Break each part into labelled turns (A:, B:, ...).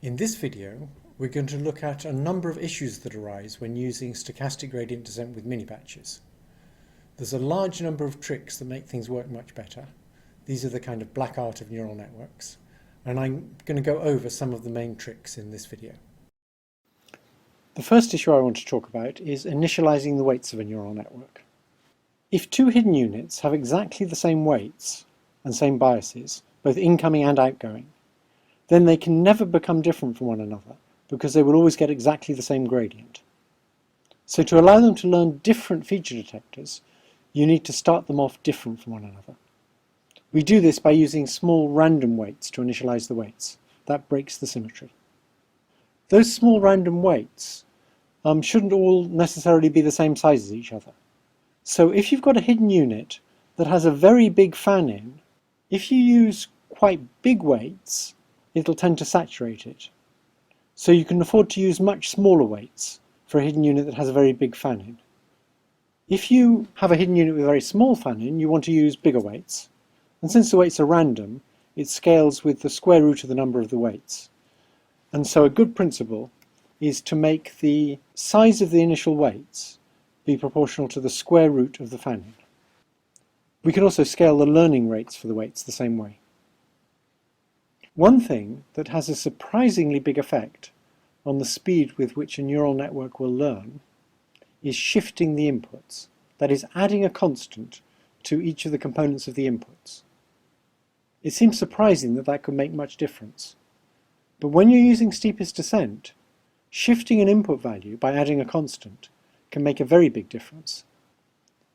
A: In this video, we're going to look at a number of issues that arise when using stochastic gradient descent with mini-batches. There's a large number of tricks that make things work much better. These are the kind of black art of neural networks, and I'm going to go over some of the main tricks in this video. The first issue I want to talk about is initializing the weights of a neural network. If two hidden units have exactly the same weights and same biases, both incoming and outgoing, then they can never become different from one another because they will always get exactly the same gradient. So to allow them to learn different feature detectors, you need to start them off different from one another. We do this by using small random weights to initialize the weights. That breaks the symmetry. Those small random weights shouldn't all necessarily be the same size as each other. So if you've got a hidden unit that has a very big fan-in, if you use quite big weights, it'll tend to saturate it. So you can afford to use much smaller weights for a hidden unit that has a very big fan-in. If you have a hidden unit with a very small fan-in, you want to use bigger weights. And since the weights are random, it scales with the square root of the number of the weights. And so a good principle is to make the size of the initial weights be proportional to the square root of the fan-in. We can also scale the learning rates for the weights the same way. One thing that has a surprisingly big effect on the speed with which a neural network will learn is shifting the inputs, that is, adding a constant to each of the components of the inputs. It seems surprising that that could make much difference. But when you're using steepest descent, shifting an input value by adding a constant can make a very big difference.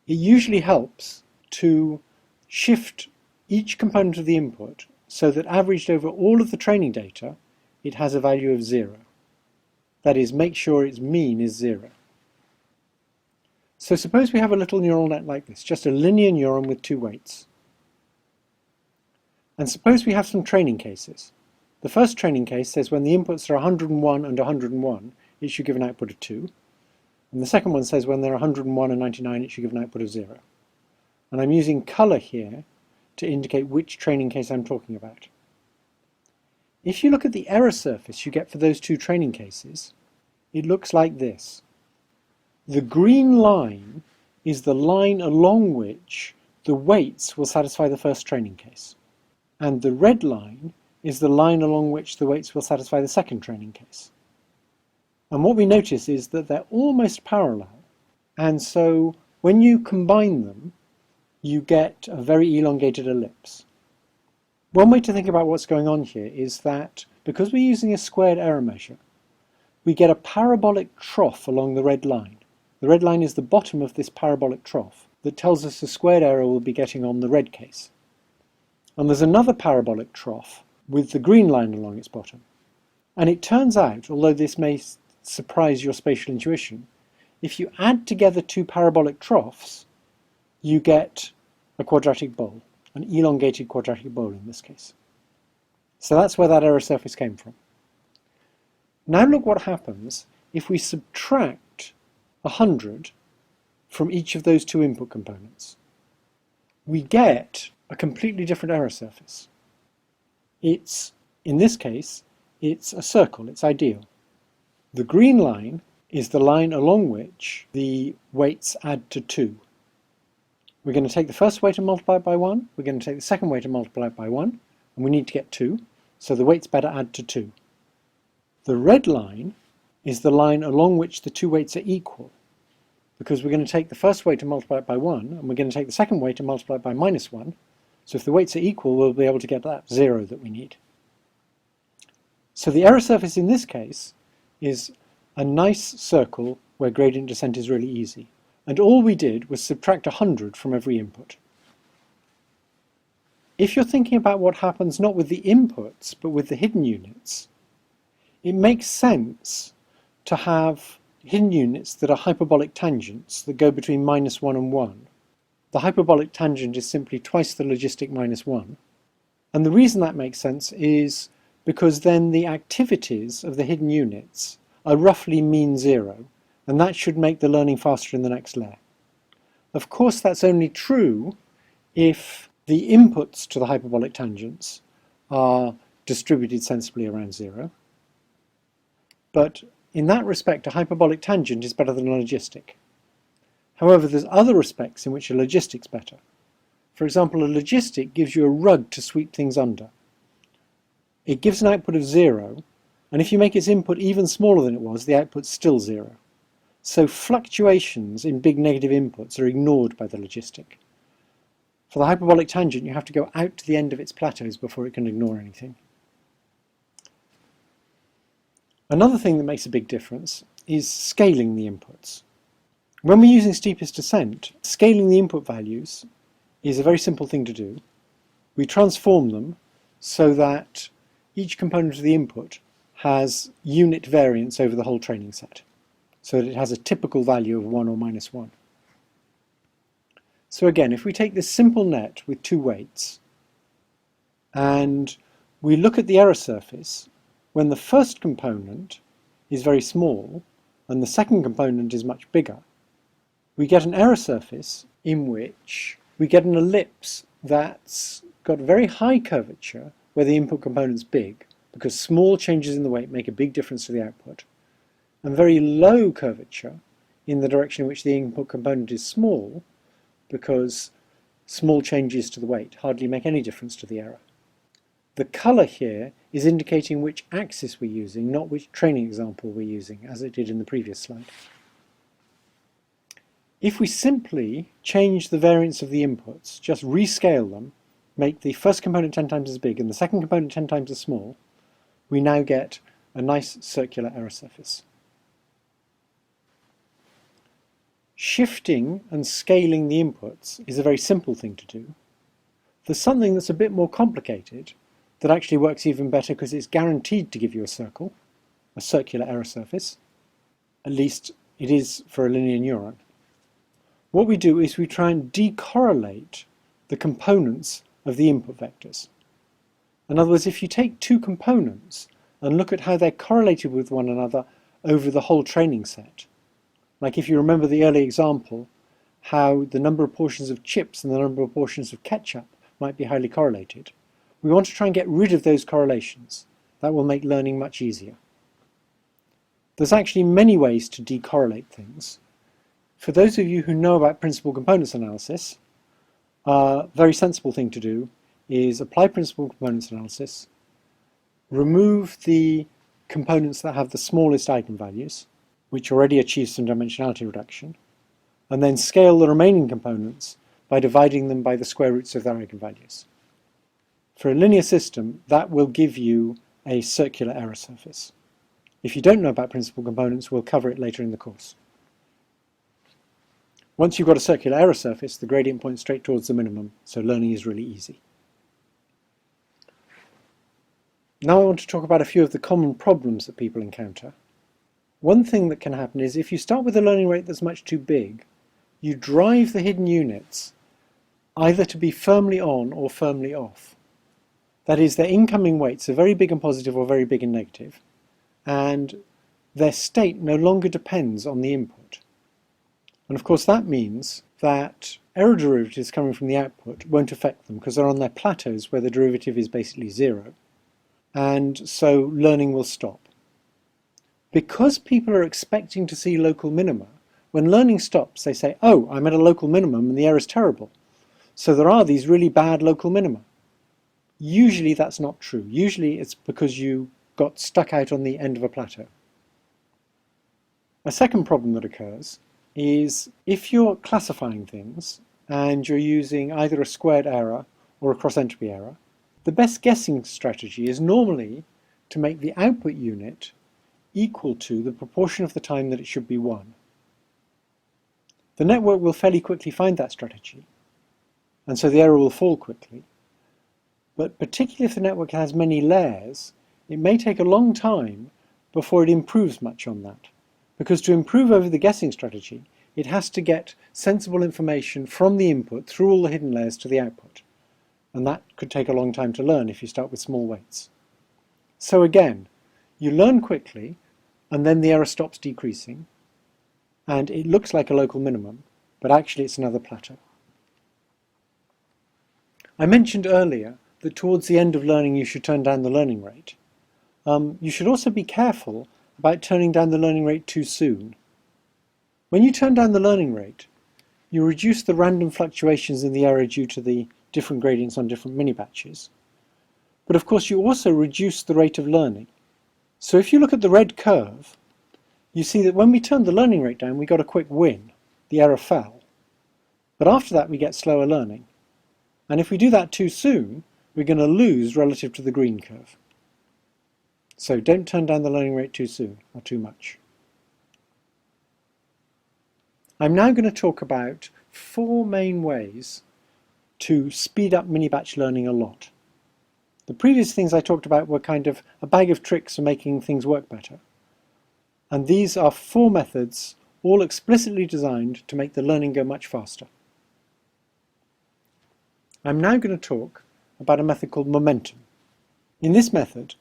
A: It usually helps to shift each component of the input so that averaged over all of the training data, it has a value of 0. That is, make sure its mean is 0. So suppose we have a little neural net like this, just a linear neuron with two weights. And suppose we have some training cases. The first training case says when the inputs are 101 and 101, it should give an output of 2. And the second one says when they're 101 and 99, it should give an output of 0. And I'm using colour here to indicate which training case I'm talking about. If you look at the error surface you get for those two training cases, it looks like this. The green line is the line along which the weights will satisfy the first training case. And the red line is the line along which the weights will satisfy the second training case. And what we notice is that they're almost parallel, and so when you combine them, you get a very elongated ellipse. One way to think about what's going on here is that because we're using a squared error measure, we get a parabolic trough along the red line. The red line is the bottom of this parabolic trough that tells us the squared error we'll be getting on the red case. And there's another parabolic trough with the green line along its bottom. And it turns out, although this may surprise your spatial intuition, if you add together two parabolic troughs, you get a quadratic bowl, an elongated quadratic bowl in this case. So that's where that error surface came from. Now look what happens if we subtract 100 from each of those two input components. We get a completely different error surface. In this case, it's a circle, it's ideal. The green line is the line along which the weights add to 2. We're going to take the first weight and multiply it by 1, we're going to take the second weight and multiply it by 1, and we need to get 2, so the weights better add to 2. The red line is the line along which the two weights are equal, because we're going to take the first weight and multiply it by 1, and we're going to take the second weight and multiply it by -1, so if the weights are equal, we'll be able to get that 0 that we need. So the error surface in this case is a nice circle where gradient descent is really easy. And all we did was subtract 100 from every input. If you're thinking about what happens not with the inputs, but with the hidden units, it makes sense to have hidden units that are hyperbolic tangents that go between -1 and 1. The hyperbolic tangent is simply twice the logistic -1. And the reason that makes sense is because then the activities of the hidden units are roughly mean 0, and that should make the learning faster in the next layer. Of course, that's only true if the inputs to the hyperbolic tangents are distributed sensibly around 0. But in that respect, a hyperbolic tangent is better than a logistic. However, there's other respects in which a logistic's better. For example, a logistic gives you a rug to sweep things under. It gives an output of 0, and if you make its input even smaller than it was, the output's still 0. So fluctuations in big negative inputs are ignored by the logistic. For the hyperbolic tangent, you have to go out to the end of its plateaus before it can ignore anything. Another thing that makes a big difference is scaling the inputs. When we're using steepest descent, scaling the input values is a very simple thing to do. We transform them so that each component of the input has unit variance over the whole training set, so that it has a typical value of 1 or minus 1. So again, if we take this simple net with two weights, and we look at the error surface, when the first component is very small, and the second component is much bigger, we get an error surface in which we get an ellipse that's got very high curvature where the input component's big, because small changes in the weight make a big difference to the output, and very low curvature in the direction in which the input component is small, because small changes to the weight hardly make any difference to the error. The colour here is indicating which axis we're using, not which training example we're using, as it did in the previous slide. If we simply change the variance of the inputs, just rescale them, make the first component 10 times as big and the second component 10 times as small, we now get a nice circular error surface. Shifting and scaling the inputs is a very simple thing to do. There's something that's a bit more complicated that actually works even better because it's guaranteed to give you a circle, a circular error surface. At least it is for a linear neuron. What we do is we try and decorrelate the components of the input vectors. In other words, if you take two components and look at how they're correlated with one another over the whole training set, like if you remember the early example, how the number of portions of chips and the number of portions of ketchup might be highly correlated, we want to try and get rid of those correlations. That will make learning much easier. There's actually many ways to decorrelate things. For those of you who know about principal components analysis, a very sensible thing to do is apply principal components analysis, remove the components that have the smallest eigenvalues, which already achieve some dimensionality reduction, and then scale the remaining components by dividing them by the square roots of their eigenvalues. For a linear system, that will give you a circular error surface. If you don't know about principal components, we'll cover it later in the course. Once you've got a circular error surface, the gradient points straight towards the minimum, so learning is really easy. Now I want to talk about a few of the common problems that people encounter. One thing that can happen is if you start with a learning rate that's much too big, you drive the hidden units either to be firmly on or firmly off. That is, their incoming weights are very big and positive or very big and negative, and their state no longer depends on the input. And of course that means that error derivatives coming from the output won't affect them because they're on their plateaus where the derivative is basically 0, and so learning will stop. Because people are expecting to see local minima, when learning stops they say, oh, I'm at a local minimum and the error is terrible. So there are these really bad local minima. Usually that's not true. Usually it's because you got stuck out on the end of a plateau. A second problem that occurs is if you're classifying things and you're using either a squared error or a cross-entropy error, the best guessing strategy is normally to make the output unit equal to the proportion of the time that it should be 1. The network will fairly quickly find that strategy, and so the error will fall quickly. But particularly if the network has many layers, it may take a long time before it improves much on that. Because to improve over the guessing strategy, it has to get sensible information from the input through all the hidden layers to the output. And that could take a long time to learn if you start with small weights. So again, you learn quickly, and then the error stops decreasing, and it looks like a local minimum, but actually it's another plateau. I mentioned earlier that towards the end of learning you should turn down the learning rate. You should also be careful about turning down the learning rate too soon. When you turn down the learning rate, you reduce the random fluctuations in the error due to the different gradients on different mini-batches. But of course you also reduce the rate of learning. So if you look at the red curve, you see that when we turned the learning rate down, we got a quick win. The error fell. But after that we get slower learning. And if we do that too soon, we're going to lose relative to the green curve. So don't turn down the learning rate too soon or too much. I'm now going to talk about 4 main ways to speed up mini-batch learning a lot. The previous things I talked about were kind of a bag of tricks for making things work better. And these are 4 methods, all explicitly designed to make the learning go much faster. I'm now going to talk about a method called momentum. In this method,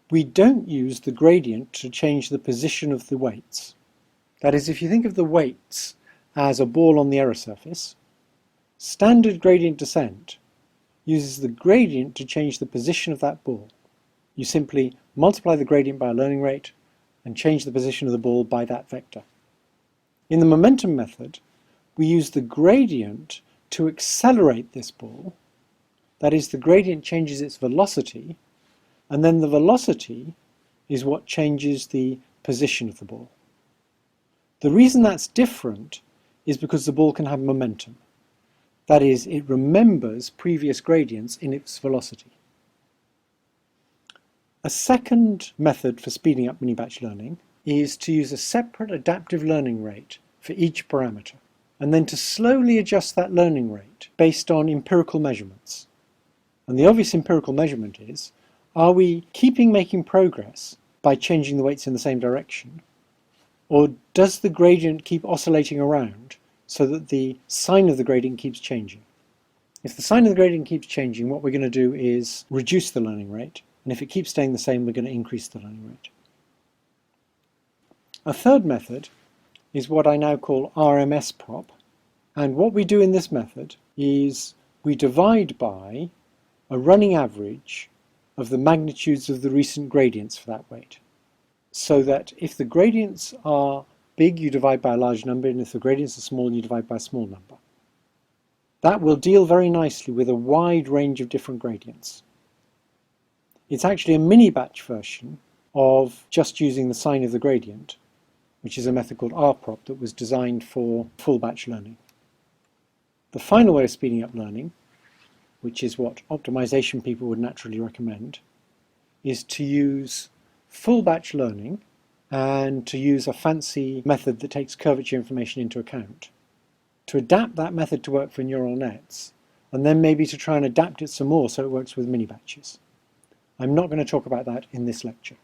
A: we don't use the gradient to change the position of the weights. That is, if you think of the weights as a ball on the error surface, standard gradient descent uses the gradient to change the position of that ball. You simply multiply the gradient by a learning rate and change the position of the ball by that vector. In the momentum method, we use the gradient to accelerate this ball. That is, the gradient changes its velocity, and then the velocity is what changes the position of the ball. The reason that's different is because the ball can have momentum. That is, it remembers previous gradients in its velocity. A second method for speeding up mini-batch learning is to use a separate adaptive learning rate for each parameter, and then to slowly adjust that learning rate based on empirical measurements. And the obvious empirical measurement is, are we making progress by changing the weights in the same direction? Or does the gradient keep oscillating around so that the sign of the gradient keeps changing? If the sign of the gradient keeps changing, what we're going to do is reduce the learning rate, and if it keeps staying the same, we're going to increase the learning rate. A third method is what I now call RMS prop, and what we do in this method is we divide by a running average of the magnitudes of the recent gradients for that weight. So that if the gradients are big, you divide by a large number, and if the gradients are small, you divide by a small number. That will deal very nicely with a wide range of different gradients. It's actually a mini-batch version of just using the sign of the gradient, which is a method called rprop that was designed for full batch learning. The final way of speeding up learning, which is what optimization people would naturally recommend, is to use full batch learning and to use a fancy method that takes curvature information into account, to adapt that method to work for neural nets, and then maybe to try and adapt it some more so it works with mini batches. I'm not going to talk about that in this lecture.